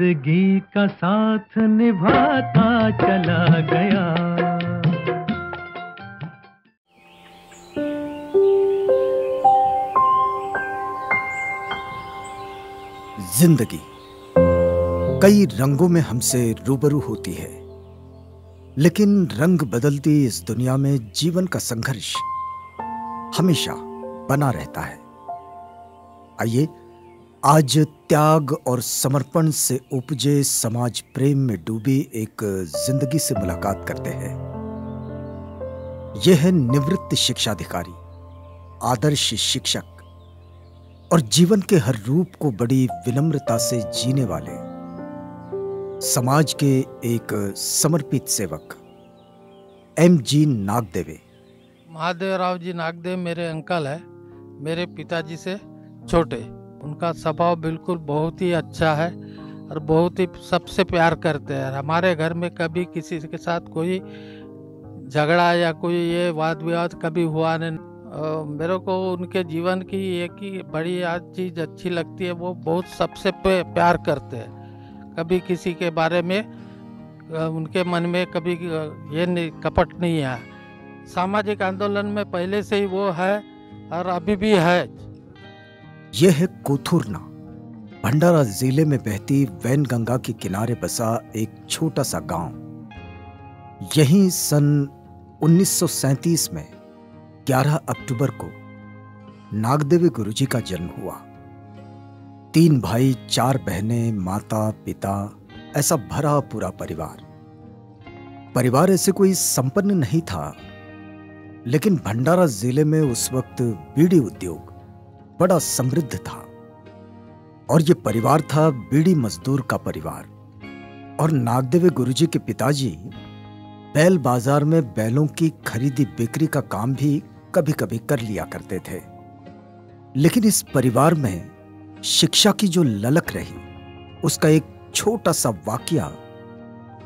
जिंदगी का साथ निभाता चला गया। जिंदगी कई रंगों में हमसे रूबरू होती है, लेकिन रंग बदलती इस दुनिया में जीवन का संघर्ष हमेशा बना रहता है। आइए आज त्याग और समर्पण से उपजे समाज प्रेम में डूबी एक जिंदगी से मुलाकात करते हैं। यह है निवृत्त शिक्षाधिकारी, आदर्श शिक्षक और जीवन के हर रूप को बड़ी विनम्रता से जीने वाले समाज के एक समर्पित सेवक एम.जी. नागदेवे। महादेवराव जी नागदेव मेरे अंकल है, मेरे पिताजी से छोटे। उनका स्वभाव बिल्कुल बहुत ही अच्छा है और बहुत ही सबसे प्यार करते हैं। हमारे घर में कभी किसी के साथ कोई झगड़ा या कोई ये वाद विवाद कभी हुआ नहीं। मेरे को उनके जीवन की एक ही बड़ी चीज़ अच्छी लगती है, वो बहुत सबसे प्यार करते हैं। कभी किसी के बारे में उनके मन में कभी ये नहीं, कपट नहीं है। सामाजिक आंदोलन में पहले से ही वो है और अभी भी है। यह है कोथुरना, भंडारा जिले में बहती वैनगंगा के किनारे बसा एक छोटा सा गांव। यहीं सन 1937 में 11 अक्टूबर को नागदेवे गुरुजी का जन्म हुआ। 3 भाई, 4 बहनें, माता पिता, ऐसा भरा पूरा परिवार ऐसे कोई संपन्न नहीं था, लेकिन भंडारा जिले में उस वक्त बीड़ी उद्योग बड़ा समृद्ध था और यह परिवार था बीड़ी मजदूर का परिवार। और नागदेवे गुरुजी के पिताजी बैल बाजार में बैलों की खरीदी बिक्री का काम भी कभी कभी कर लिया करते थे। लेकिन इस परिवार में शिक्षा की जो ललक रही, उसका एक छोटा सा वाकया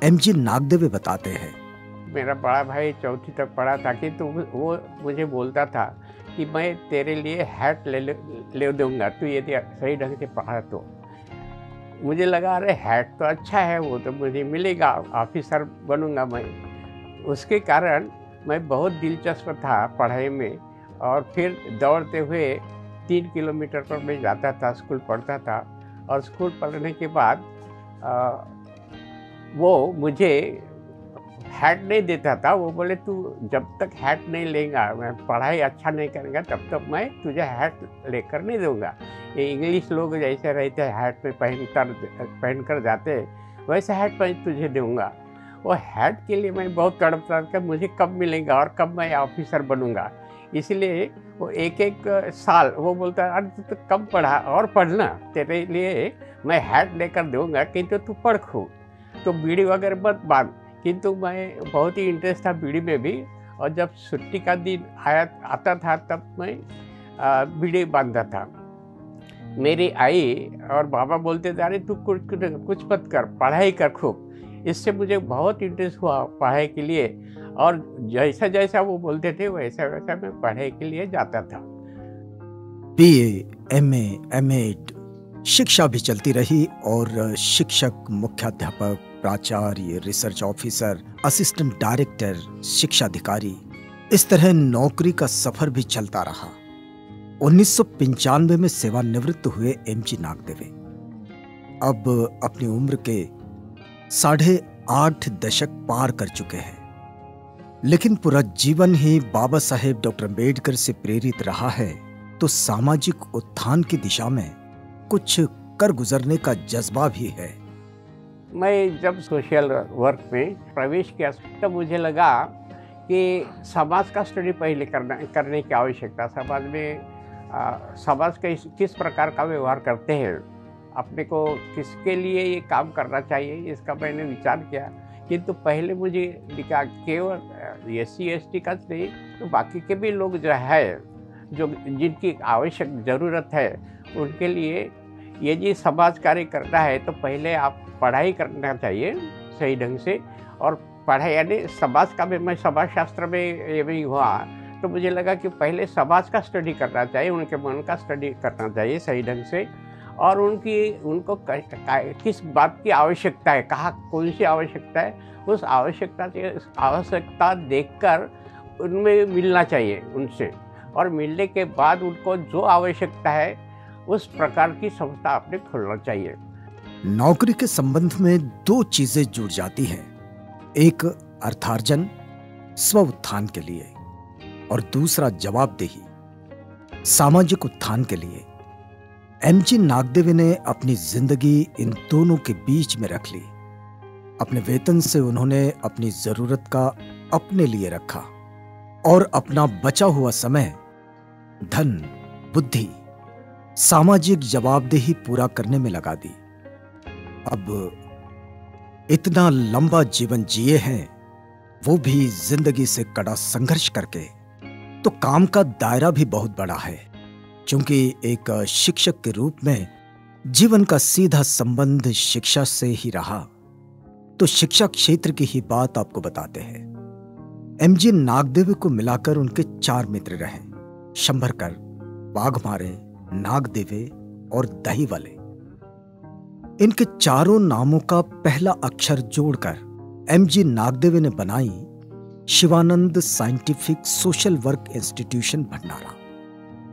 एम.जी. नागदेवे बताते हैं। मेरा बड़ा भाई 4वीं तक पढ़ा था कि तो वो मुझे बोलता था कि मैं तेरे लिए हैट ले दूंगा, तू यदि सही ढंग से पढ़ा तो। मुझे लगा अरे हैट तो अच्छा है, वो तो मुझे मिलेगा, ऑफिसर बनूंगा मैं। उसके कारण मैं बहुत दिलचस्प था पढ़ाई में। और फिर दौड़ते हुए 3 किलोमीटर पर मैं जाता था, स्कूल पढ़ता था। और स्कूल पढ़ने के बाद वो मुझे हैट नहीं देता था। वो बोले तू जब तक हैट नहीं लेगा, मैं पढ़ाई अच्छा नहीं करेगा, तब तक मैं तुझे हैट लेकर नहीं दूंगा। ये इंग्लिश लोग जैसे रहते हैं हैट में पहनकर जाते, वैसे हैट मैं तुझे दूंगा। वो हैट के लिए मैं बहुत तड़पता था, मुझे कब मिलेगा और कब मैं ऑफिसर बनूंगा। इसलिए वो एक साल वो बोलता अरे तू तो कम पढ़ा और पढ़ना, तेरे लिए मैं हैट लेकर दूंगा, किंतु तू पढ़ खूब, तो बीड़ी वगैरह मत बांध। किंतु मैं बहुत ही इंटरेस्ट था बीड़ी में भी। और जब छुट्टी का दिन आता था तब मैं बीड़ी बांधता था। मेरी आई और बाबा बोलते थे अरे तू कुछ मत कर, पढ़ाई कर खूब। इससे मुझे बहुत इंटरेस्ट हुआ पढ़ाई के लिए, और जैसा जैसा वो बोलते थे वैसा वैसा मैं पढ़ाई के लिए जाता था। बीए, एमए, एमएड शिक्षा भी चलती रही और शिक्षक, मुख्याध्यापक, प्राचार्य, रिसर्च ऑफिसर, असिस्टेंट डायरेक्टर, शिक्षाधिकारी, इस तरह नौकरी का सफर भी चलता रहा। 1995 में सेवानिवृत्त हुए एम.जी. नागदेवे अब अपनी उम्र के 8.5 दशक पार कर चुके हैं, लेकिन पूरा जीवन ही बाबा साहेब डॉक्टर अम्बेडकर से प्रेरित रहा है, तो सामाजिक उत्थान की दिशा में कुछ कर गुजरने का जज्बा भी है। मैं जब सोशल वर्क में प्रवेश किया तब मुझे लगा कि समाज का स्टडी पहले करने की आवश्यकता। समाज में समाज का किस प्रकार का व्यवहार करते हैं, अपने को किसके लिए ये काम करना चाहिए, इसका मैंने विचार किया। किंतु पहले मुझे लिखा केवल SC ST का नहीं, तो बाकी के भी लोग जो है, जो जिनकी आवश्यक ज़रूरत है, उनके लिए यदि समाज कार्य करना है तो पहले आप पढ़ाई करना चाहिए सही ढंग से। और पढ़ाई यानी समाज का भी, मैं समाज शास्त्र में ये भी हुआ, तो मुझे लगा कि पहले समाज का स्टडी करना चाहिए, उनके मन का स्टडी करना चाहिए सही ढंग से। और उनको किस बात की आवश्यकता है, कहाँ कौन सी आवश्यकता है, उस आवश्यकता देखकर उनमें मिलना चाहिए उनसे, और मिलने के बाद उनको जो आवश्यकता है उस प्रकार की संस्था आपने खोलना चाहिए। नौकरी के संबंध में दो चीजें जुड़ जाती हैं, एक अर्थार्जन स्व उत्थान के लिए और दूसरा जवाबदेही सामाजिक उत्थान के लिए। एमजी नागदेवी ने अपनी जिंदगी इन दोनों के बीच में रख ली। अपने वेतन से उन्होंने अपनी जरूरत का अपने लिए रखा और अपना बचा हुआ समय धन, बुद्धि, सामाजिक जवाबदेही पूरा करने में लगा दी। अब इतना लंबा जीवन जिए हैं, वो भी जिंदगी से कड़ा संघर्ष करके, तो काम का दायरा भी बहुत बड़ा है। क्योंकि एक शिक्षक के रूप में जीवन का सीधा संबंध शिक्षा से ही रहा, तो शिक्षा क्षेत्र की ही बात आपको बताते हैं। एमजी नागदेवी को मिलाकर उनके 4 मित्र रहे, शंभरकर, वाघमारे, नागदेवे और दहीवाले। इनके चारों नामों का पहला अक्षर जोड़कर एमजी नागदेवी ने बनाई Shivanand scientific social work institution Bhandara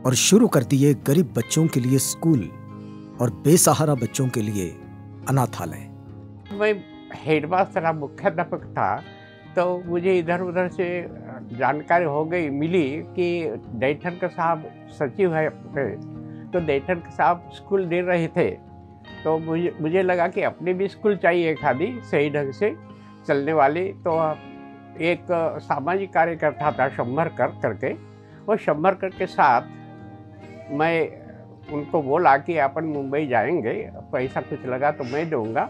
और शुरू कर दिए गरीब बच्चों के लिए स्कूल और बेसहारा बच्चों के लिए अनाथालय। मैं हेडमास्टर मुख्याध्यापक था, तो मुझे इधर उधर से जानकारी हो गई मिली कि दैठनकर साहब सचिव है, तो दैठनकर साहब स्कूल दे रहे थे। तो मुझे लगा कि अपने भी स्कूल चाहिए खादी सही ढंग से चलने वाली। तो एक सामाजिक कार्यकर्ता था शंभरकर करके, वो शंभरकर के साथ मैं उनको बोला कि अपन मुंबई जाएंगे, पैसा कुछ लगा तो मैं दूंगा,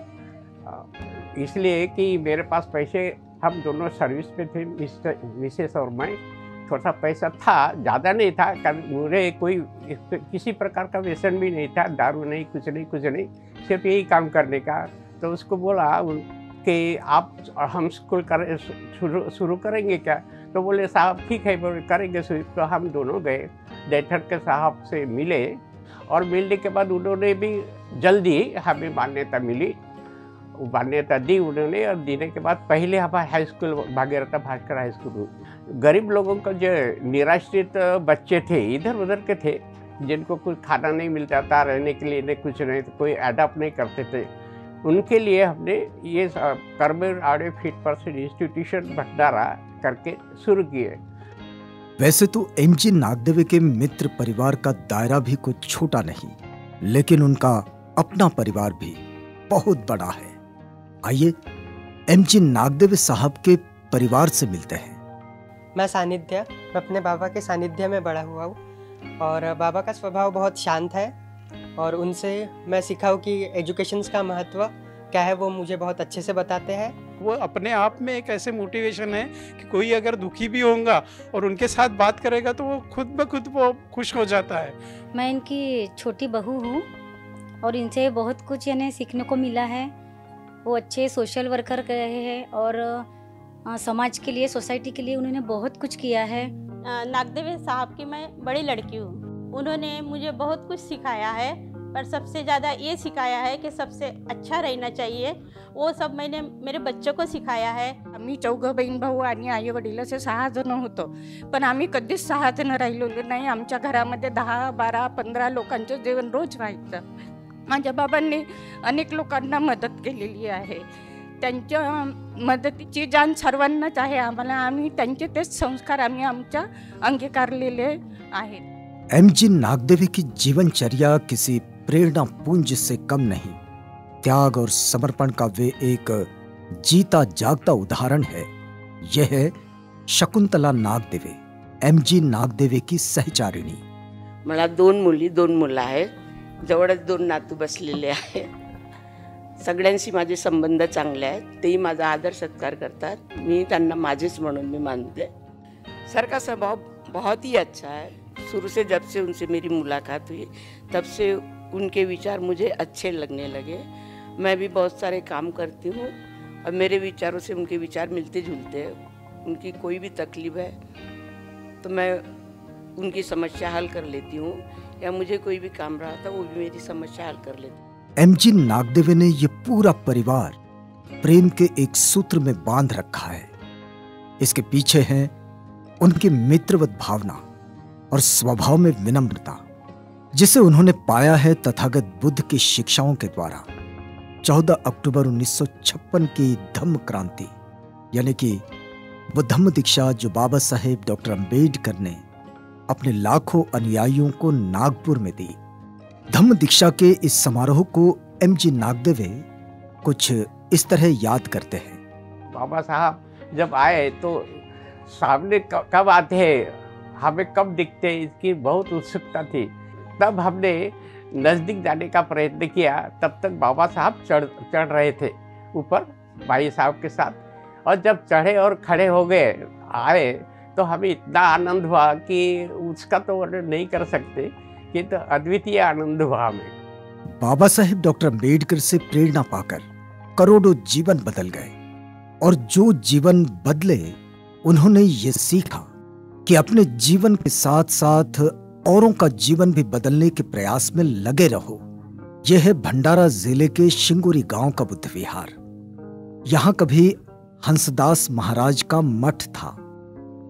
इसलिए कि मेरे पास पैसे, हम दोनों सर्विस पे थे मिसेस और मैं, थोड़ा पैसा था, ज़्यादा नहीं था, मुझे कोई किसी प्रकार का व्यसन भी नहीं था, दारू नहीं, कुछ नहीं, सिर्फ यही काम करने का। तो उसको बोला कि आप हम स्कूल शुरू करेंगे क्या? तो बोले साहब ठीक है, बोले करेंगे। तो हम दोनों गए, दैठनकर साहब से मिले, और मिलने के बाद उन्होंने भी जल्दी हमें मान्यता मिली, मान्यता दी उन्होंने। और देने के बाद पहले हमारे high school Bhagirath Bhaskar high school, गरीब लोगों को जो निराश्रित बच्चे थे, इधर उधर के थे, जिनको कुछ खाना नहीं मिलता था, रहने के लिए नहीं, कुछ नहीं, तो कोई अडॉप्ट नहीं करते थे, उनके लिए हमने ये कर्मवीर आड़े फिट पर्सन इंस्टीट्यूशन भंडारा करके शुरू किए। वैसे तो एमजी नागदेवी के मित्र परिवार का दायरा भी कुछ छोटा नहीं, लेकिन उनका अपना परिवार भी बहुत बड़ा है। आइए एमजी नागदेवी साहब के परिवार से मिलते हैं। मैं अपने बाबा के सानिध्य में बड़ा हुआ हूँ, और बाबा का स्वभाव बहुत शांत है, और उनसे मैं सीखा हूँ कि एजुकेशन का महत्व क्या है, वो मुझे बहुत अच्छे से बताते हैं। वो अपने आप में एक ऐसे मोटिवेशन है कि कोई अगर दुखी भी होगा और उनके साथ बात करेगा तो वो खुद ब खुद वो खुश हो जाता है। मैं इनकी छोटी बहू हूँ और इनसे बहुत कुछ यानी सीखने को मिला है। वो अच्छे सोशल वर्कर रहे हैं और समाज के लिए, सोसाइटी के लिए उन्होंने बहुत कुछ किया है। नागदेवी साहब की मैं बड़ी लड़की हूँ, उन्होंने मुझे बहुत कुछ सिखाया है, पर सबसे ज़्यादा ये सिखाया है कि सबसे अच्छा रहना चाहिए। वो सब मैंने मेरे बच्चों को सिखाया है। आम्ही 4 बहीण भाऊ आणि आई वडील असे 6 जण होतो, पण आम्ही कधीच 6 जण राहिलेलो नाही। आमच्या घरामध्ये 10, 12, 15 लोकांचं जेवण रोज व्हायचं। माझ्या बाबांनी अनेक लोकांना मदत केलेली आहे, त्यांच्या मदतीची जाण सर्वांनाच आहे आम्हाला। आम्ही त्यांचे तेच संस्कार आम्ही आमच्या अंगीकारलेले आहेत। एमजी नागदेवी की जीवनचर्या किसी प्रेरणा पुंज से कम नहीं। त्याग और समर्पण का वे एक जीता जागता उदाहरण है। यह है शकुंतला नागदेवी, एमजी नागदेवी की सहचारिणी। मला 2 मुली 2 मुलं आहेत, जवळच 2 नातू बसलेले आहेत। सगळ्यांशी माझे संबंध चांगले आहेत, तेही माझा आदर सत्कार करतात, मी त्यांना माझेच म्हणून मी मानते। सर का स्वभाव बहुत ही अच्छा है। शुरू से जब से उनसे मेरी मुलाकात हुई तब से उनके विचार मुझे अच्छे लगने लगे। मैं भी बहुत सारे काम करती हूँ और मेरे विचारों से उनके विचार मिलते जुलते हैं। उनकी कोई भी तकलीफ है तो मैं उनकी समस्या हल कर लेती हूँ, या मुझे कोई भी काम रहा था वो भी मेरी समस्या हल कर लेती हूँ। एमजी नागदेवे ने ये पूरा परिवार प्रेम के एक सूत्र में बांध रखा है। इसके पीछे है उनकी मित्रवत भावना और स्वभाव में विनम्रता, जिसे उन्होंने पाया है तथागत बुद्ध की शिक्षाओं के द्वारा। 14 अक्टूबर 1956 की धम्म क्रांति यानी कि वो धम्म दीक्षा जो बाबा साहेब डॉक्टर अंबेडकर ने अपने लाखों अनुयायियों को नागपुर में दी। धम्म दीक्षा के इस समारोह को एमजी नागदेवे कुछ इस तरह याद करते हैं। बाबा साहब जब आए तो सामने कब आते हैं, हमें कब दिखते हैं, इसकी बहुत उत्सुकता थी। तब हमने नज़दीक जाने का प्रयत्न किया, तब तक बाबा साहब चढ़ रहे थे ऊपर भाई साहब के साथ, और जब चढ़े और खड़े हो गए आए तो हमें इतना आनंद हुआ कि उसका तो वर्णन नहीं कर सकते, कि तो अद्वितीय आनंद हुआ हमें। बाबा साहेब डॉक्टर अंबेडकर से प्रेरणा पाकर करोड़ों जीवन बदल गए, और जो जीवन बदले उन्होंने ये सीखा कि अपने जीवन के साथ साथ औरों का जीवन भी बदलने के प्रयास में लगे रहो। यह है भंडारा जिले के शिंगोरी गांव का बुद्ध विहार। यहां कभी हंसदास महाराज का मठ था।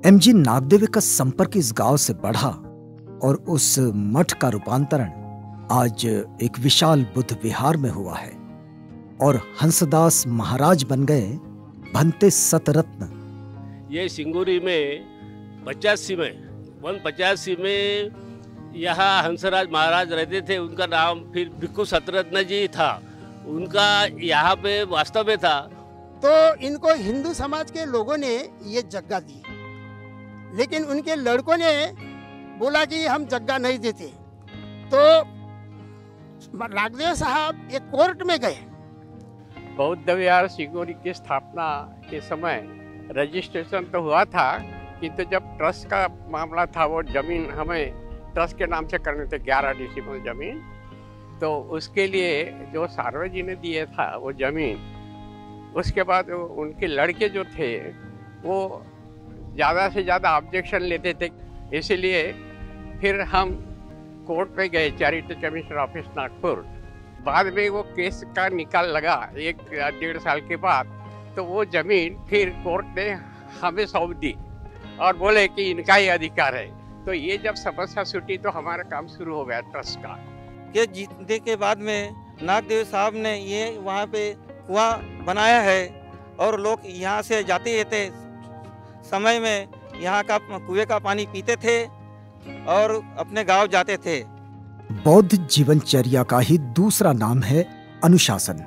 एमजी नागदेवे का संपर्क इस गांव से बढ़ा और उस मठ का रूपांतरण आज एक विशाल बुद्ध विहार में हुआ है, और हंसदास महाराज बन गए भंते सतरत्न। ये सिंगूरी में 85 में यहाँ हंसराज महाराज रहते थे। उनका नाम फिर भिक्खु सतरत्न जी था, उनका यहाँ पे वास्तव में था। तो इनको हिंदू समाज के लोगों ने ये जगह दी, लेकिन उनके लड़कों ने बोला कि हम जगह नहीं देते। तो नागदेव साहब एक कोर्ट में गए। बौद्ध विहार सिंगोरी की स्थापना के समय रजिस्ट्रेशन तो हुआ था, किंतु जब ट्रस्ट का मामला था, वो जमीन हमें ट्रस्ट के नाम से करने थे 11 डिसिमल जमीन। तो उसके लिए जो सार्वजनिक जी ने दिए था वो जमीन, उसके बाद उनके लड़के जो थे वो ज़्यादा से ज़्यादा ऑब्जेक्शन लेते थे, इसीलिए फिर हम कोर्ट पे गए, चैरिटी कमिश्नर ऑफिस नागपुर। बाद में वो केस का निकाल लगा 1-1.5 साल के बाद, तो वो ज़मीन फिर कोर्ट ने हमें सौंप दी और बोले कि इनका ही अधिकार है। तो ये जब समस्या छूटी तो हमारा काम शुरू हो गया ट्रस्ट का। के जीतने के बाद में नागदेव साहब ने ये वहाँ पे कुआं बनाया है, और लोग यहाँ से जाते रहते समय में यहाँ का कुएं का पानी पीते थे और अपने गांव जाते थे। बौद्ध जीवनचर्या का ही दूसरा नाम है अनुशासन।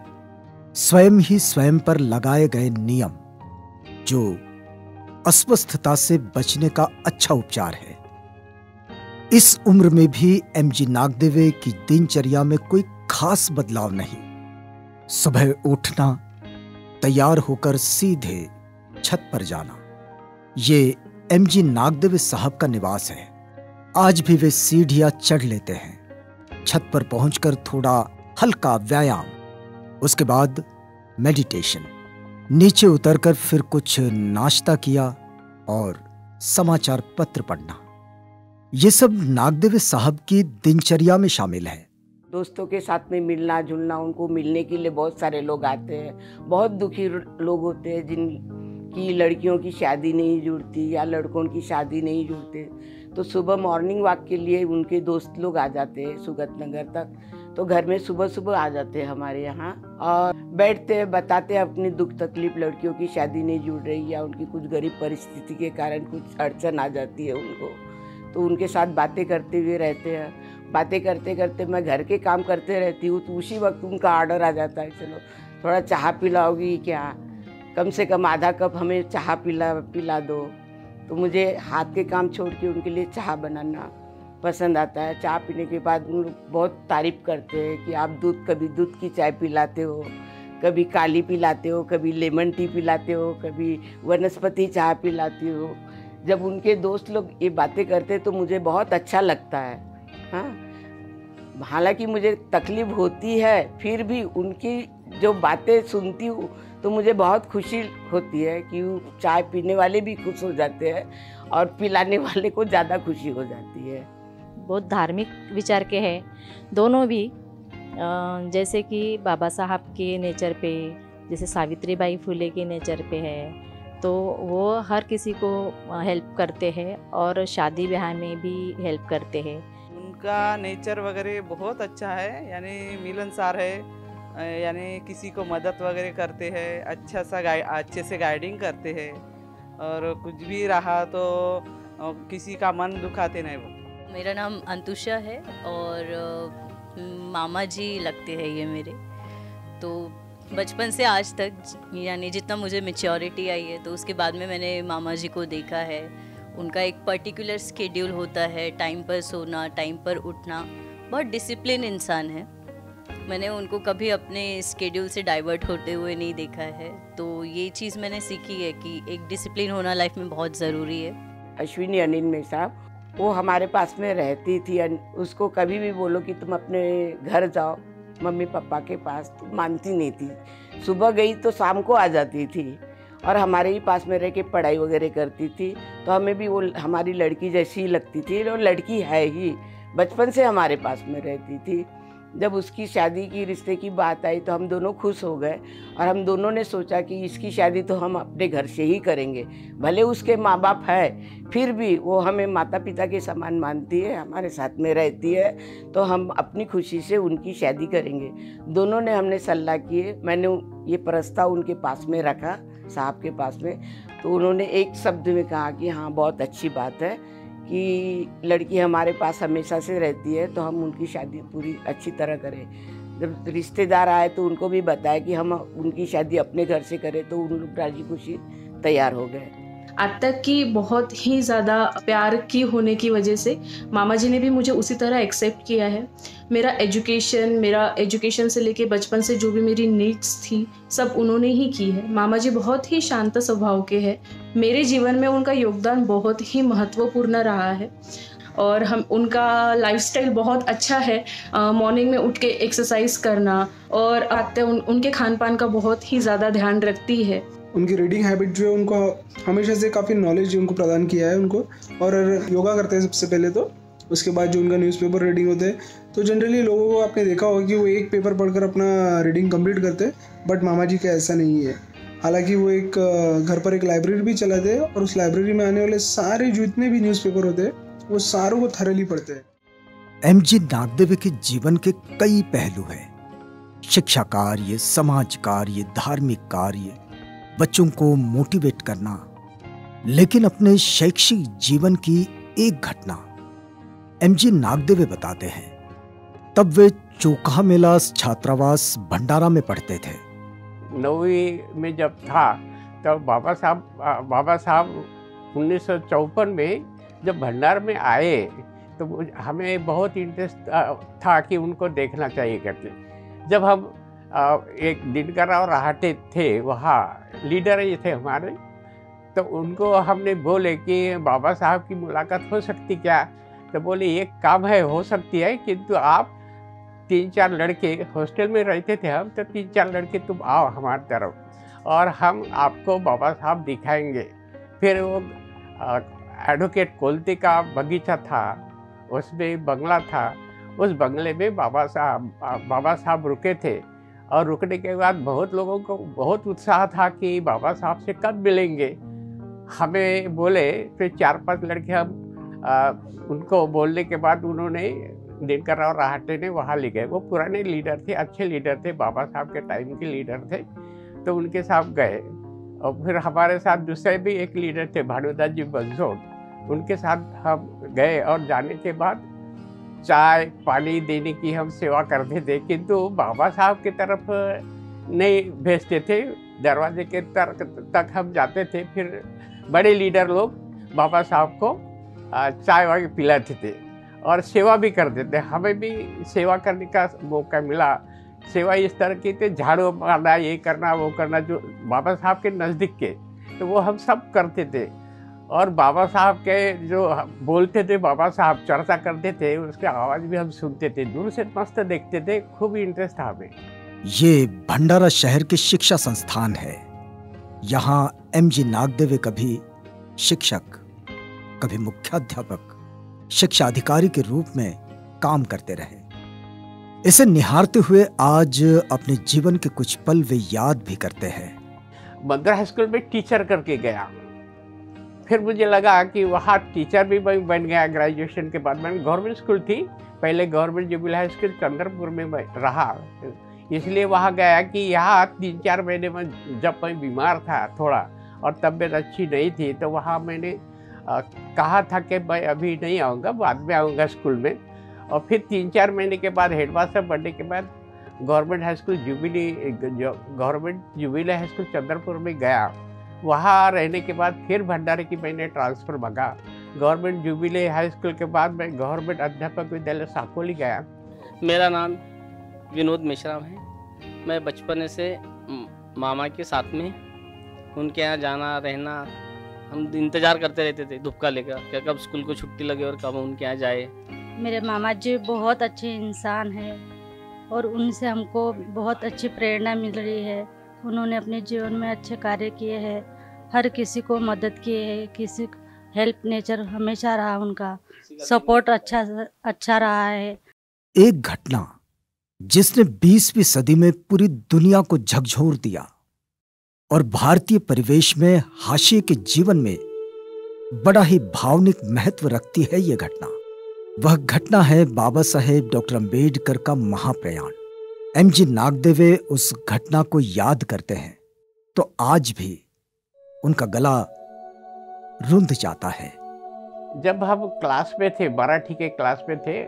स्वयं ही स्वयं पर लगाए गए नियम, जो अस्वस्थता से बचने का अच्छा उपचार है। इस उम्र में भी एमजी नागदेवे की दिनचर्या में कोई खास बदलाव नहीं। सुबह उठना, तैयार होकर सीधे छत पर जाना, ये एमजी नागदेवे साहब का निवास है। आज भी वे सीढ़ियां चढ़ लेते हैं। छत पर पहुंचकर थोड़ा हल्का व्यायाम, उसके बाद मेडिटेशन, नीचे उतरकर फिर कुछ नाश्ता किया और समाचार पत्र पढ़ना। ये सब नागदेवे साहब की दिनचर्या में शामिल है। दोस्तों के साथ में मिलना जुलना, उनको मिलने के लिए बहुत सारे लोग आते हैं। बहुत दुखी लोग होते हैं जिनकी लड़कियों की शादी नहीं जुड़ती या लड़कों की शादी नहीं जुड़ते, तो सुबह मॉर्निंग वॉक के लिए उनके दोस्त लोग आ जाते हैं सुगत नगर तक। तो घर में सुबह सुबह आ जाते हैं हमारे यहाँ और बैठते हैं, बताते हैं अपनी दुख तकलीफ। लड़कियों की शादी नहीं जुड़ रही या उनकी कुछ गरीब परिस्थिति के कारण कुछ अड़चन आ जाती है उनको, तो उनके साथ बातें करते हुए रहते हैं। बातें करते करते मैं घर के काम करते रहती हूँ, तो उसी वक्त उनका ऑर्डर आ जाता है, चलो थोड़ा चाह पिलाओगी क्या, कम से कम आधा कप हमें चाह पिला दो। तो मुझे हाथ के काम छोड़ के उनके लिए चाह बनाना पसंद आता है। चाय पीने के बाद उन लोग बहुत तारीफ़ करते हैं कि आप कभी दूध की चाय पिलाते हो, कभी काली पिलाते हो, कभी लेमन टी पिलाते हो, कभी वनस्पति चाय पिलाती हो। जब उनके दोस्त लोग ये बातें करते तो मुझे बहुत अच्छा लगता है। हाँ, हालांकि मुझे तकलीफ़ होती है, फिर भी उनकी जो बातें सुनती हूँ तो मुझे बहुत खुशी होती है कि चाय पीने वाले भी खुश हो जाते हैं और पिलाने वाले को ज़्यादा खुशी हो जाती है। बहुत धार्मिक विचार के हैं दोनों भी, जैसे कि बाबा साहब के नेचर पे, जैसे सावित्रीबाई फुले के नेचर पे है, तो वो हर किसी को हेल्प करते हैं और शादी ब्याह में भी हेल्प करते हैं। उनका नेचर वगैरह बहुत अच्छा है, यानी मिलनसार है, यानी किसी को मदद वगैरह करते हैं, अच्छे से गाइडिंग करते हैं, और कुछ भी रहा तो किसी का मन दुखाते नहीं वो। मेरा नाम अंतुषा है और मामा जी लगते हैं ये मेरे। तो बचपन से आज तक, यानी जितना मुझे मैच्योरिटी आई है, तो उसके बाद में मैंने मामा जी को देखा है। उनका एक पर्टिकुलर स्केड्यूल होता है, टाइम पर सोना, टाइम पर उठना, बहुत डिसिप्लिन इंसान है। मैंने उनको कभी अपने स्केड्यूल से डाइवर्ट होते हुए नहीं देखा है। तो ये चीज़ मैंने सीखी है कि एक डिसिप्लिन होना लाइफ में बहुत ज़रूरी है। अश्विनी अनिल में साहब, वो हमारे पास में रहती थी। उसको कभी भी बोलो कि तुम अपने घर जाओ मम्मी पापा के पास, तो मानती नहीं थी। सुबह गई तो शाम को आ जाती थी और हमारे ही पास में रह के पढ़ाई वगैरह करती थी। तो हमें भी वो हमारी लड़की जैसी ही लगती थी, और लड़की है ही, बचपन से हमारे पास में रहती थी। जब उसकी शादी की रिश्ते की बात आई तो हम दोनों खुश हो गए, और हम दोनों ने सोचा कि इसकी शादी तो हम अपने घर से ही करेंगे। भले उसके माँ बाप है, फिर भी वो हमें माता पिता के समान मानती है, हमारे साथ में रहती है, तो हम अपनी खुशी से उनकी शादी करेंगे। दोनों ने हमने सलाह किए। मैंने ये प्रस्ताव उनके पास में रखा, साहब के पास में, तो उन्होंने एक शब्द में कहा कि हाँ बहुत अच्छी बात है कि लड़की हमारे पास हमेशा से रहती है, तो हम उनकी शादी पूरी अच्छी तरह करें। जब रिश्तेदार आए तो उनको भी बताया कि हम उनकी शादी अपने घर से करें, तो उन लोग राजी खुशी तैयार हो गए। आज तक की बहुत ही ज़्यादा प्यार की होने की वजह से मामा जी ने भी मुझे उसी तरह एक्सेप्ट किया है। मेरा एजुकेशन से लेके बचपन से जो भी मेरी नीड्स थी सब उन्होंने ही की है। मामा जी बहुत ही शांत स्वभाव के हैं। मेरे जीवन में उनका योगदान बहुत ही महत्वपूर्ण रहा है, और उनका लाइफस्टाइल बहुत अच्छा है। मॉर्निंग में उठ के एक्सरसाइज करना, और आते उनके खान पान का बहुत ही ज़्यादा ध्यान रखती है। उनकी रीडिंग हैबिट जो है उनको हमेशा से काफ़ी नॉलेज उनको प्रदान किया है उनको, और योगा करते हैं सबसे पहले, तो उसके बाद जो उनका न्यूज़पेपर रीडिंग होते हैं। तो जनरली लोगों को आपने देखा होगा कि वो एक पेपर पढ़कर अपना रीडिंग कंप्लीट करते हैं, बट मामा जी का ऐसा नहीं है। हालांकि वो एक घर पर एक लाइब्रेरी भी चलाते हैं, और उस लाइब्रेरी में आने वाले सारे जितने भी न्यूज़पेपर होते हैं वो सारों को थरली पढ़ते हैं। एमजी नागदेव के जीवन के कई पहलू हैं, शिक्षा कार्य, समाज कार्य, धार्मिक कार्य, बच्चों को मोटिवेट करना। लेकिन अपने शैक्षिक जीवन की एक घटना एमजी नागदेव बताते हैं। तब वे चोखा मेला छात्रावास भंडारा में पढ़ते थे। 9वीं में जब था तब बाबा साहब 1954 में जब भंडार में आए तो हमें बहुत इंटरेस्ट था कि उनको देखना चाहिए करके। जब हम एक दिनकर राव राहटे थे, वहाँ लीडर ये थे हमारे, तो उनको हमने बोले कि बाबा साहब की मुलाकात हो सकती क्या? तो बोले एक काम है, हो सकती है, किंतु आप 3-4 लड़के हॉस्टल में रहते थे हम, तो 3-4 लड़के तुम आओ हमारी तरफ और हम आपको बाबा साहब दिखाएंगे। फिर वो एडवोकेट कोलते का बगीचा था, उसमें बंगला था, उस बंगले में बाबा साहब रुके थे। और रुकने के बाद बहुत लोगों को बहुत उत्साह था कि बाबा साहब से कब मिलेंगे। हमें बोले, फिर 4-5 लड़के हम उनको बोलने के बाद उन्होंने दिनकर राव राहटे ने वहाँ ले गए। वो पुराने लीडर थे, अच्छे लीडर थे, बाबा साहब के टाइम के लीडर थे, तो उनके साथ गए। और फिर हमारे साथ दूसरे भी एक लीडर थे, भानुदास जी बंसोड़, उनके साथ हम गए। और जाने के बाद चाय पानी देने की हम सेवा करते थे, किंतु बाबा साहब की तरफ नहीं भेजते थे, दरवाजे के तक हम जाते थे। फिर बड़े लीडर लोग बाबा साहब को चाय वाय पिलाते थे और सेवा भी करते थे। हमें भी सेवा करने का मौका मिला। सेवा इस तरह की थी, झाड़ू मारना, ये करना वो करना, जो बाबा साहब के नज़दीक के, तो वो हम सब करते थे। और बाबा साहब के जो बोलते थे, बाबा साहब चर्चा करते थे, उसकी आवाज़ भी हम सुनते थे, दूर से मस्त देखते थे, खूब इंटरेस्ट था हमें। ये भंडारा शहर के शिक्षा संस्थान है। यहाँ एमजी नागदेव कभी शिक्षक कभी मुख्याध्यापक, शिक्षा अधिकारी के रूप में काम करते रहे। इसे निहारते हुए आज अपने जीवन के कुछ पल वे याद भी करते हैं। मदर हाई स्कूल में टीचर करके गया, फिर मुझे लगा कि वहाँ टीचर भी बन गया। ग्रेजुएशन के बाद मैंने गवर्नमेंट स्कूल थी, पहले government jubilee high school Chandrapur में रहा, इसलिए वहाँ गया कि यहाँ 3-4 महीने में जब मैं बीमार था थोड़ा और तबीयत अच्छी नहीं थी, तो वहाँ मैंने कहा था कि मैं अभी नहीं आऊँगा, बाद में आऊँगा स्कूल में। और फिर 3-4 महीने के बाद हेडमास्टर बनने के बाद government high school jubilee high school Chandrapur में गया। वहाँ रहने के बाद फिर भंडारे की मैंने ट्रांसफ़र मांगा। गवर्नमेंट जुबिली हाई स्कूल के बाद मैं गवर्नमेंट अध्यापक विद्यालय साकोली गया। मेरा नाम विनोद मिश्रा है। मैं बचपन से मामा के साथ में उनके यहाँ जाना रहना हम इंतज़ार करते रहते थे धुपका लेकर, क्या कब स्कूल को छुट्टी लगे और कब उनके यहाँ जाए। मेरे मामा जी बहुत अच्छे इंसान हैं और उनसे हमको बहुत अच्छी प्रेरणा मिल रही है। उन्होंने अपने जीवन में अच्छे कार्य किए हैं, हर किसी को मदद किए है, किसी हेल्प नेचर हमेशा रहा, उनका सपोर्ट अच्छा रहा है। एक घटना जिसने 20वीं सदी में पूरी दुनिया को झकझोर दिया और भारतीय परिवेश में हाशिए के जीवन में बड़ा ही भावनिक महत्व रखती है। ये घटना, वह घटना है बाबा साहेब डॉक्टर अंबेडकर का महाप्रयाण। एमजी नागदेवे उस घटना को याद करते हैं तो आज भी उनका गला रुंध जाता है। जब हम क्लास में थे, मराठी के क्लास में थे,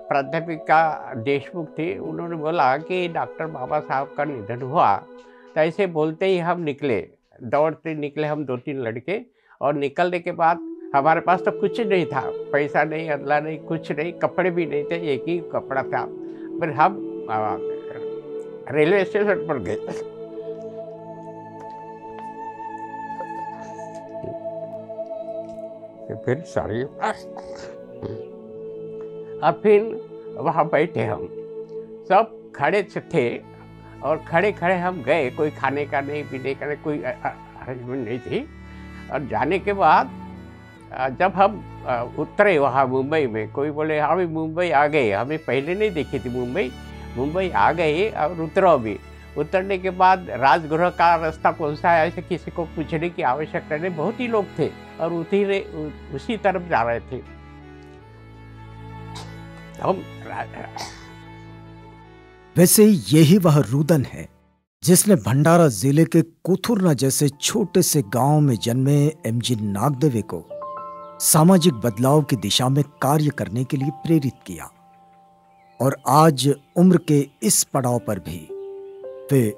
प्राध्यापिका देशमुख थी, उन्होंने बोला कि डॉक्टर बाबा साहब का निधन हुआ। तो ऐसे बोलते ही हम निकले, दौड़ते निकले हम 2-3 लड़के। और निकलने के बाद हमारे पास तो कुछ नहीं था, पैसा नहीं, अदला नहीं, कुछ नहीं, कपड़े भी नहीं थे, एक ही कपड़ा था। फिर हम रेलवे स्टेशन पर गए। फिर सॉरी, और फिर वहाँ बैठे हम सब खड़े थे और खड़े खड़े हम गए। कोई खाने का नहीं, पीने का नहीं, कोई अरेंजमेंट नहीं थी। और जाने के बाद जब हम उतरे वहाँ मुंबई में, कोई बोले हाँ भी मुंबई आ गए, हमें पहले नहीं देखी थी मुंबई आ गए और उतरो भी। उतरने के बाद राजगृह का रास्ता कौन सा है ऐसे किसी को पूछने की आवश्यकता नहीं, बहुत ही लोग थे और उसी तरफ जा रहे थे हम। वैसे यही वह रुदन है जिसने भंडारा जिले के कोथुरना जैसे छोटे से गांव में जन्मे एमजी नागदेवे को सामाजिक बदलाव की दिशा में कार्य करने के लिए प्रेरित किया। और आज उम्र के इस पड़ाव पर भी वे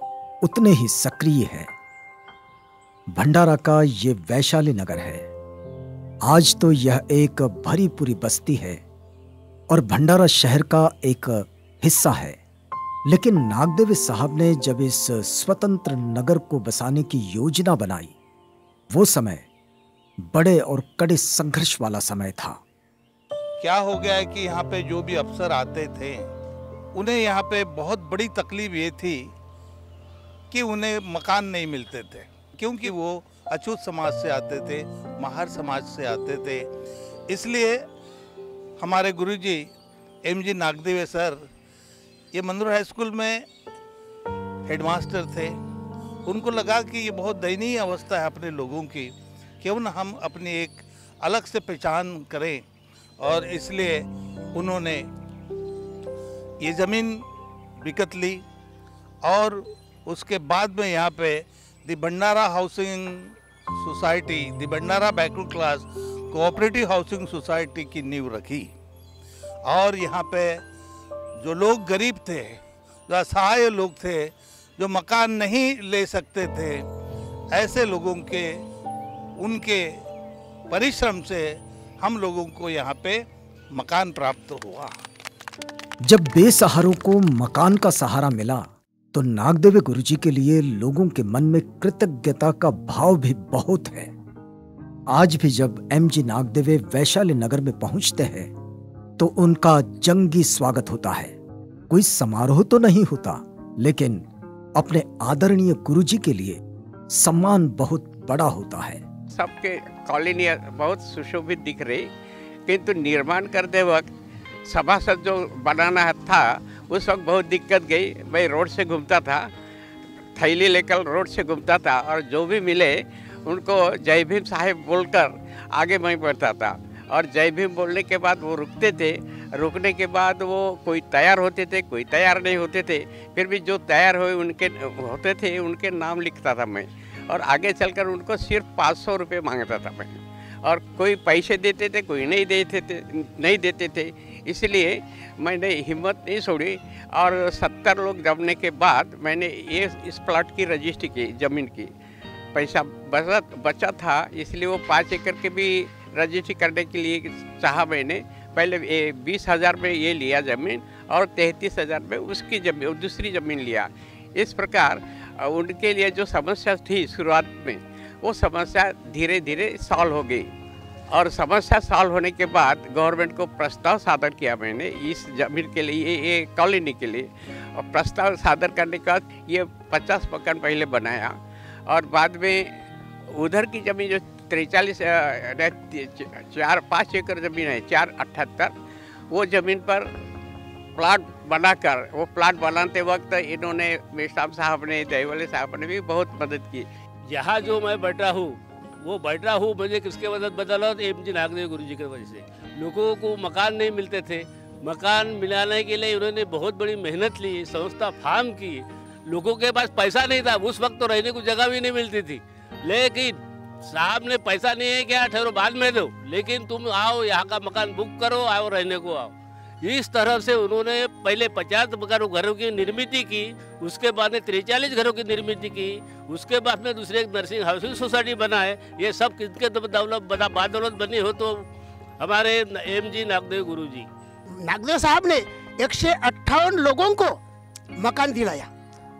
उतने ही सक्रिय हैं। भंडारा का ये वैशाली नगर है। आज तो यह एक भरी पूरी बस्ती है और भंडारा शहर का एक हिस्सा है। लेकिन नागदेवे साहब ने जब इस स्वतंत्र नगर को बसाने की योजना बनाई, वो समय बड़े और कड़े संघर्ष वाला समय था। क्या हो गया है कि यहाँ पे जो भी अफसर आते थे उन्हें यहाँ पे बहुत बड़ी तकलीफ ये थी कि उन्हें मकान नहीं मिलते थे, क्योंकि वो अछूत समाज से आते थे, महार समाज से आते थे। इसलिए हमारे गुरुजी एमजी नागदेवे सर ये मंदुर हाई स्कूल में हेडमास्टर थे। उनको लगा कि ये बहुत दयनीय अवस्था है अपने लोगों की, क्यों न हम अपनी एक अलग से पहचान करें। और इसलिए उन्होंने ये ज़मीन बिकत ली और उसके बाद में यहाँ पे the Bhandara housing society, the Bhandara backward class cooperative housing society की नींव रखी। और यहाँ पे जो लोग गरीब थे, जो असहाय लोग थे, जो मकान नहीं ले सकते थे, ऐसे लोगों के उनके परिश्रम से हम लोगों को यहाँ पे मकान प्राप्त हुआ। जब बेसहारों को मकान का सहारा मिला तो नागदेवे गुरुजी के लिए लोगों के मन में कृतज्ञता का भाव भी बहुत है। आज भी जब एमजी नागदेवे वैशाली नगर में पहुंचते हैं तो उनका जंगी स्वागत होता है। कोई समारोह तो नहीं होता, लेकिन अपने आदरणीय गुरुजी के लिए सम्मान बहुत बड़ा होता है। सबके कॉलोनी बहुत सुशोभित दिख रही, किंतु निर्माण करते वक्त सभासद जो बनाना था उस वक्त बहुत दिक्कत गई। मैं रोड से घूमता था, थैली लेकर रोड से घूमता था और जो भी मिले उनको जय भीम साहेब बोलकर आगे मैं बढ़ता था। और जय भीम बोलने के बाद वो रुकते थे, रुकने के बाद वो कोई तैयार होते थे, कोई तैयार नहीं होते थे, फिर भी जो तैयार हुए उनके होते थे उनके नाम लिखता था मैं, और आगे चलकर उनको सिर्फ 500 रुपये मांगता था मैं। और कोई पैसे देते थे, कोई नहीं देते थे। इसलिए मैंने हिम्मत नहीं छोड़ी और 70 लोग जमने के बाद मैंने इस प्लाट की रजिस्ट्री की, ज़मीन की। पैसा बचा था, इसलिए वो 5 एकड़ के भी रजिस्ट्री करने के लिए चाहा मैंने। पहले 20,000 में ये लिया ज़मीन और 33,000 में उसकी ज़मीन, दूसरी ज़मीन लिया। इस प्रकार उनके लिए जो समस्या थी शुरुआत में, वो समस्या धीरे धीरे सॉल्व हो गई। और समस्या सॉल्व होने के बाद गवर्नमेंट को प्रस्ताव सादर किया मैंने इस ज़मीन के लिए, ये कॉलोनी के लिए। और प्रस्ताव सादर करने के बाद ये 50 मकान पहले बनाया और बाद में उधर की ज़मीन जो 4-5 एकड़ ज़मीन है, 478, वो ज़मीन पर प्लाट बनाकर, वो प्लाट बनाते वक्त इन्होंने मेश्राम साहब ने, दहीवाले साहब ने भी बहुत मदद की। यहाँ जो मैं बैठा हूँ वो बैठा हूँ मुझे किसके मदद बदौलत एम जी नागदेव गुरु जी की वजह से। लोगों को मकान नहीं मिलते थे, मकान मिलाने के लिए उन्होंने बहुत बड़ी मेहनत ली, संस्था फार्म की। लोगों के पास पैसा नहीं था, उस वक्त तो रहने को जगह भी नहीं मिलती थी, लेकिन साहब ने पैसा नहीं है क्या, ठहरो बाद में दो, लेकिन तुम आओ यहाँ का मकान बुक करो, आओ रहने को आओ। इस तरह से उन्होंने पहले 50 घरों की निर्मित की, उसके बाद में 43 घरों की निर्मित की, उसके बाद में दूसरे नर्सिंग हाउसिंग सोसाइटी बनाए। ये सब किसके बदौलत बनी हो तो हमारे एम जी नागदेव गुरु जी। नागदेव साहब ने 158 लोगों को मकान दिलाया,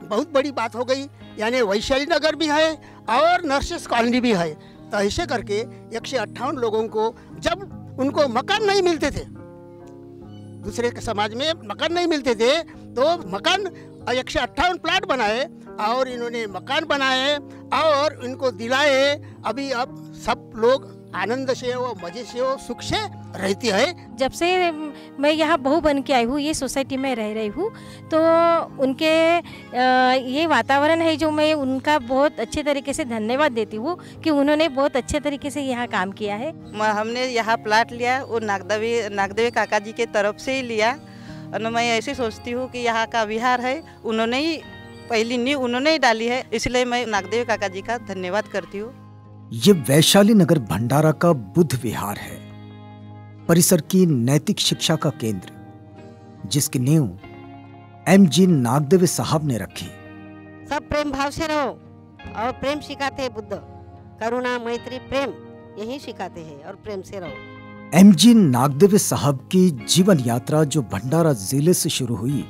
बहुत बड़ी बात हो गई। यानी वैशाली नगर भी है और नर्सेस कॉलोनी भी है, तो ऐसे करके 158 लोगों को, जब उनको मकान नहीं मिलते थे, दूसरे के समाज में मकान नहीं मिलते थे, तो मकान 158 प्लाट बनाए और इन्होंने मकान बनाए और इनको दिलाए। अभी अब सब लोग आनंद से हो, मजे से हो, सुख से रहती है। जब से मैं यहाँ बहू बन के आई हूँ, ये सोसाइटी में रह रही हूँ, तो उनके ये वातावरण है जो मैं उनका बहुत अच्छे तरीके से धन्यवाद देती हूँ कि उन्होंने बहुत अच्छे तरीके से यहाँ काम किया है। हमने यहाँ प्लाट लिया वो नागदेवी काका जी के तरफ से ही लिया, और मैं ऐसे सोचती हूँ कि यहाँ का विहार है उन्होंने ही पहली नींव उन्होंने ही डाली है, इसलिए मैं नागदेवी काका जी का धन्यवाद करती हूँ। ये वैशाली नगर भंडारा का बुद्ध विहार है, परिसर की नैतिक शिक्षा का केंद्र, जिसकी नींव एम जी नागदेव साहब ने रखी। सब प्रेम भाव से रहो और प्रेम सिखाते हैं बुद्ध, करुणा मैत्री प्रेम यही सिखाते हैं और प्रेम से रहो। एम जी नागदेव साहब की जीवन यात्रा जो भंडारा जिले से शुरू हुई,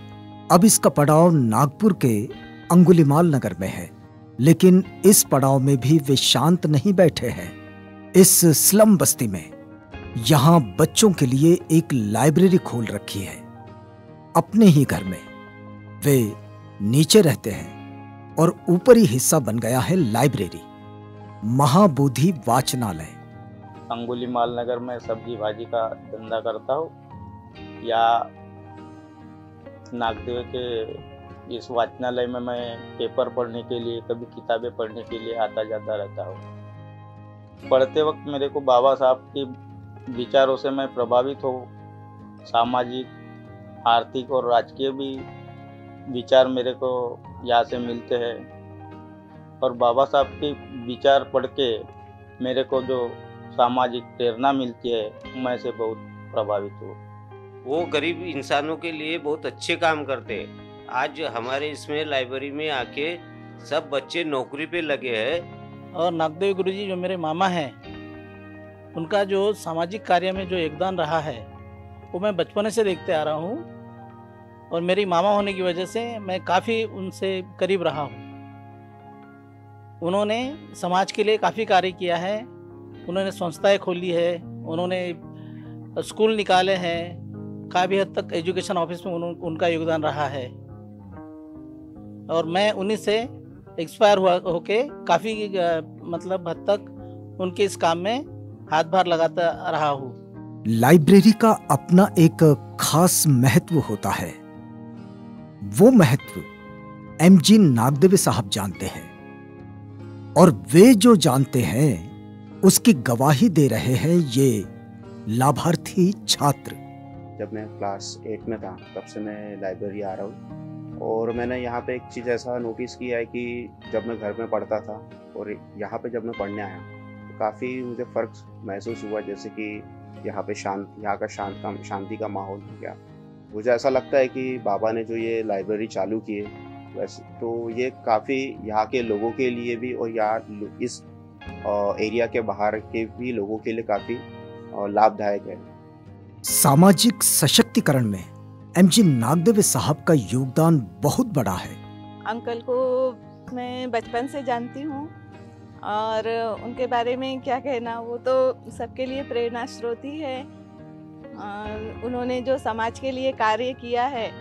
अब इसका पड़ाव नागपुर के अंगुलीमाल नगर में है। लेकिन इस पड़ाव में भी वे शांत नहीं बैठे हैं। इस स्लम बस्ती में यहाँ बच्चों के लिए एक लाइब्रेरी खोल रखी है। अपने ही घर में वे नीचे रहते हैं और ऊपरी हिस्सा बन गया है लाइब्रेरी, महाबोधि वाचनालय। अंगुलीमाल नगर में सब्जी भाजी का धंधा करता हूँ, या नागदेव के इस वाचनालय में मैं पेपर पढ़ने के लिए, कभी किताबें पढ़ने के लिए आता जाता रहता हूँ। पढ़ते वक्त मेरे को बाबा साहब के विचारों से मैं प्रभावित हूँ। सामाजिक, आर्थिक और राजकीय भी विचार मेरे को यहाँ से मिलते हैं, और बाबा साहब के विचार पढ़ के मेरे को जो सामाजिक प्रेरणा मिलती है, मैं से बहुत प्रभावित हूँ। वो गरीब इंसानों के लिए बहुत अच्छे काम करते हैं। आज हमारे इसमें लाइब्रेरी में आके सब बच्चे नौकरी पे लगे हैं। और नागदेव गुरुजी जो मेरे मामा हैं, उनका जो सामाजिक कार्य में जो योगदान रहा है वो मैं बचपन से देखते आ रहा हूँ, और मेरी मामा होने की वजह से मैं काफ़ी उनसे करीब रहा हूँ। उन्होंने समाज के लिए काफ़ी कार्य किया है, उन्होंने संस्थाएं खोली है, उन्होंने स्कूल निकाले हैं, काफ़ी हद तक एजुकेशन ऑफिस में उनका योगदान रहा है। और मैं उन्हीं से इंस्पायर हुआ होके काफ़ी मतलब हद तक उनके इस काम में हाथ भार लगाता रहा हूँ। लाइब्रेरी का अपना एक खास महत्व होता है। वो महत्व एमजी नागदेवे साहब जानते हैं, और वे जो जानते हैं उसकी गवाही दे रहे हैं ये लाभार्थी छात्र। जब मैं क्लास 8 में था तब से मैं लाइब्रेरी आ रहा हूँ, और मैंने यहाँ पे एक चीज़ ऐसा नोटिस किया है कि जब मैं घर में पढ़ता था और यहाँ पे जब मैं पढ़ने आया तो काफ़ी मुझे फ़र्क महसूस हुआ। जैसे कि यहाँ पे यहाँ का शांति का माहौल हो गया। मुझे ऐसा लगता है कि बाबा ने जो ये लाइब्रेरी चालू की है वैसे तो ये काफ़ी यहाँ के लोगों के लिए भी और यहाँ इस एरिया के बाहर के भी लोगों के लिए काफ़ी लाभदायक है। सामाजिक सशक्तिकरण में एमजी नागदेवे साहब का योगदान बहुत बड़ा है। अंकल को मैं बचपन से जानती हूँ और उनके बारे में क्या कहना, वो तो सबके लिए प्रेरणा स्रोत ही है। उन्होंने जो समाज के लिए कार्य किया है,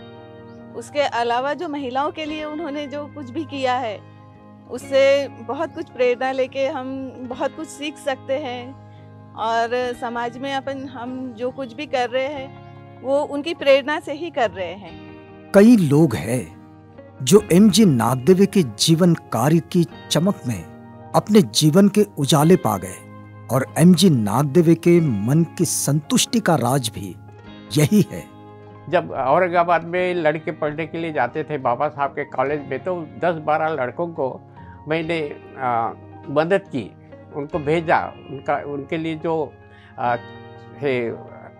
उसके अलावा जो महिलाओं के लिए उन्होंने जो कुछ भी किया है, उससे बहुत कुछ प्रेरणा लेके हम बहुत कुछ सीख सकते हैं। और समाज में हम जो कुछ भी कर रहे हैं वो उनकी प्रेरणा से ही कर रहे हैं। कई लोग हैं जो एमजी नागदेवे के जीवन कार्य की चमक में अपने जीवन के उजाले पा गए, और एमजी नागदेवे के मन की संतुष्टि का राज भी यही है। जब औरंगाबाद में लड़के पढ़ने के लिए जाते थे बाबा साहब के कॉलेज में, तो 10-12 लड़कों को मैंने मदद की, उनको भेजा। उनके लिए जो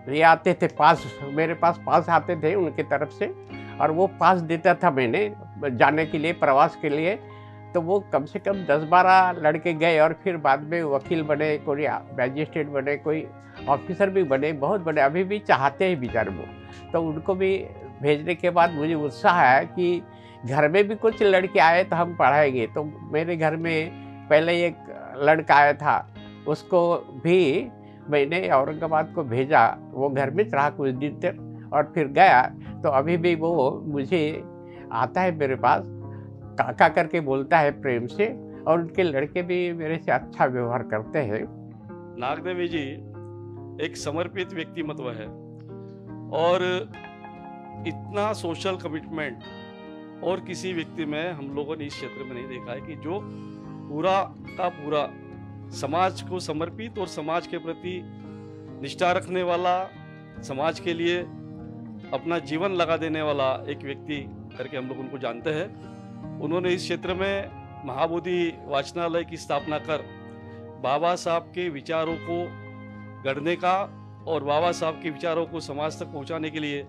ये आते थे पास, मेरे पास पास आते थे उनके तरफ से, और वो पास देता था मैंने जाने के लिए, प्रवास के लिए। तो वो कम से कम 10-12 लड़के गए, और फिर बाद में वकील बने, कोई मैजिस्ट्रेट बने, कोई ऑफिसर भी बने, बहुत बड़े अभी भी चाहते हैं बेचारे वो। तो उनको भी भेजने के बाद मुझे उत्साह है कि घर में भी कुछ लड़के आए तो हम पढ़ाएंगे। तो मेरे घर में पहले एक लड़का आया था, उसको भी मैंने औरंगाबाद को भेजा। वो घर में रहा कुछ दिन तक और फिर गया। तो अभी भी वो मुझे आता है मेरे पास, काका करके बोलता है प्रेम से, और उनके लड़के भी मेरे से अच्छा व्यवहार करते हैं। नागदेवी जी एक समर्पित व्यक्तिमत्व है, और इतना सोशल कमिटमेंट और किसी व्यक्ति में हम लोगों ने इस क्षेत्र में नहीं देखा है कि जो पूरा का पूरा समाज को समर्पित और समाज के प्रति निष्ठा रखने वाला, समाज के लिए अपना जीवन लगा देने वाला एक व्यक्ति करके हम लोग उनको जानते हैं। उन्होंने इस क्षेत्र में महाबोधि वाचनालय की स्थापना कर बाबा साहब के विचारों को गढ़ने का और बाबा साहब के विचारों को समाज तक पहुंचाने के लिए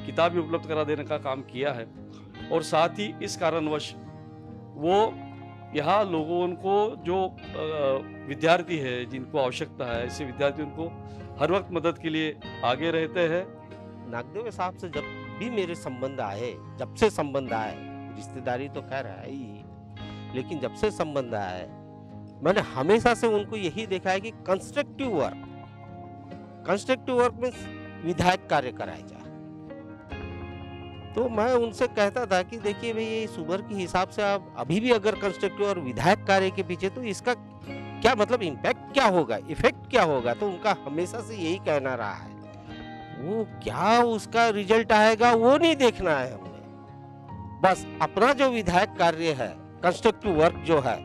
किताबें उपलब्ध करा देने का काम किया है। और साथ ही इस कारणवश वो यहाँ लोगों को जो विद्यार्थी है जिनको आवश्यकता है, ऐसे विद्यार्थियों को हर वक्त मदद के लिए आगे रहते हैं। नागदेव साहब से जब भी मेरे संबंध आए, जब से संबंध आए, रिश्तेदारी तो खैर है ही, लेकिन जब से संबंध आए मैंने हमेशा से उनको यही देखा है कि कंस्ट्रक्टिव वर्क में विधायक कार्य कराया जाए। तो मैं उनसे कहता था कि देखिए भाई इस उम्र के हिसाब से आप अभी भी अगर कंस्ट्रक्टिव और विधायक कार्य के पीछे, तो इसका क्या मतलब इम्पैक्ट क्या होगा, इफेक्ट क्या होगा। तो उनका हमेशा से यही कहना रहा है, वो क्या उसका रिजल्ट आएगा वो नहीं देखना है हमें, बस अपना जो विधायक कार्य है, कंस्ट्रक्टिव वर्क जो है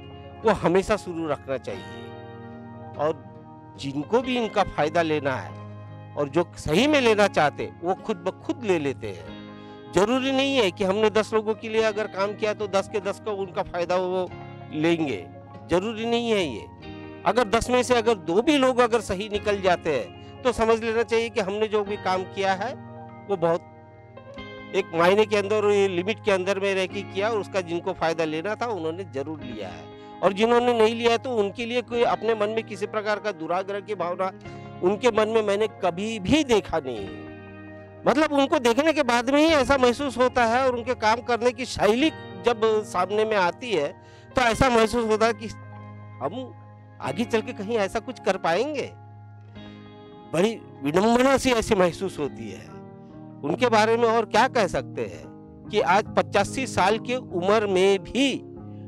वो हमेशा शुरू रखना चाहिए। और जिनको भी इनका फायदा लेना है और जो सही में लेना चाहते वो खुद ब खुद ले लेते हैं। जरूरी नहीं है कि हमने 10 लोगों के लिए अगर काम किया तो 10 के 10 का उनका फायदा वो लेंगे, जरूरी नहीं है ये। अगर 10 में से अगर 2 भी लोग अगर सही निकल जाते हैं तो समझ लेना चाहिए कि हमने जो भी काम किया है वो बहुत एक मायने के अंदर और लिमिट के अंदर में रह के किया, और उसका जिनको फायदा लेना था उन्होंने जरूर लिया है। और जिन्होंने नहीं लिया है तो उनके लिए कोई अपने मन में किसी प्रकार का दुराग्रह की भावना उनके मन में मैंने कभी भी देखा नहीं। मतलब उनको देखने के बाद में ही ऐसा महसूस होता है, और उनके काम करने की शैली जब सामने में आती है तो ऐसा महसूस होता है कि हम आगे चल के कहीं ऐसा कुछ कर पाएंगे। बड़ी विडंबना सी ऐसी महसूस होती है। उनके बारे में और क्या कह सकते हैं कि आज 85 साल की उम्र में भी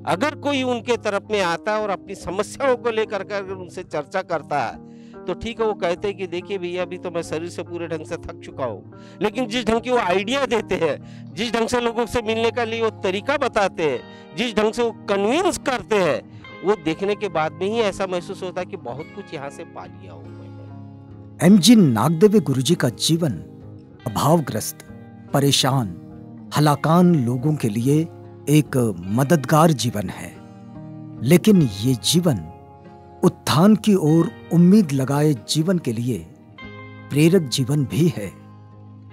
अगर कोई उनके तरफ में आता है और अपनी समस्याओं को लेकर कर उनसे चर्चा करता है तो ठीक है, वो कहते हैं कि देखिए भैया अभी तो मैं शरीर से पूरे ढंग से थक चुका हूँ, लेकिन जिस ढंग की वो आइडिया देते हैं, जिस ढंग से लोगों से मिलने का लिए वो तरीका बताते हैं, जिस ढंग से वो कन्विंस करते हैं, वो देखने के बाद में ही ऐसा महसूस होता है कि बहुत कुछ यहाँ से पा लिया हूँ मैंने। एमजी नागदेवे गुरुजी का जीवन अभावग्रस्त, परेशान, हलाकान लोगों के लिए एक मददगार जीवन है, लेकिन ये जीवन उत्थान की ओर उम्मीद लगाए जीवन के लिए प्रेरक जीवन भी है।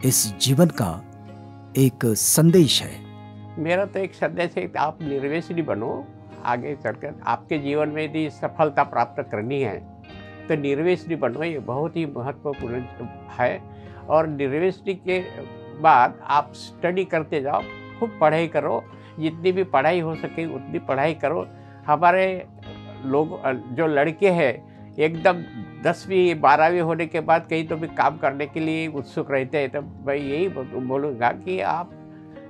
इस जीवन का एक संदेश है। मेरा तो एक संदेश है कि आप निर्व्यसनी बनो। आगे चलकर आपके जीवन में यदि सफलता प्राप्त करनी है तो निर्व्यसनी बनो, ये बहुत ही महत्वपूर्ण है। और निर्व्यसनी के बाद आप स्टडी करते जाओ, खूब पढ़ाई करो, जितनी भी पढ़ाई हो सके उतनी पढ़ाई करो। हमारे लोग जो लड़के हैं एकदम 10वीं 12वीं होने के बाद कहीं तो भी काम करने के लिए उत्सुक रहते हैं, तो मैं यही बोलूँगा कि आप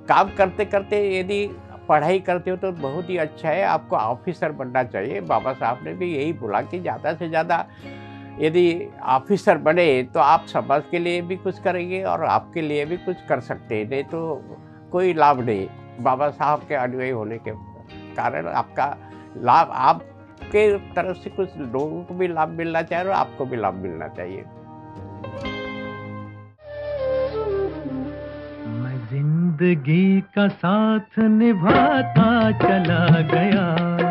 काम करते करते यदि पढ़ाई करते हो तो बहुत ही अच्छा है, आपको ऑफिसर बनना चाहिए। बाबा साहब ने भी यही बोला कि ज़्यादा से ज़्यादा यदि ऑफिसर बने तो आप समाज के लिए भी कुछ करेंगे और आपके लिए भी कुछ कर सकते हैं, नहीं तो कोई लाभ नहीं। बाबा साहब के अनुयायी होने के कारण आपका लाभ, आपके तरफ से कुछ लोगों को भी लाभ मिलना चाहिए और आपको भी लाभ मिलना चाहिए। मैं जिंदगी का साथ निभाता चला गया।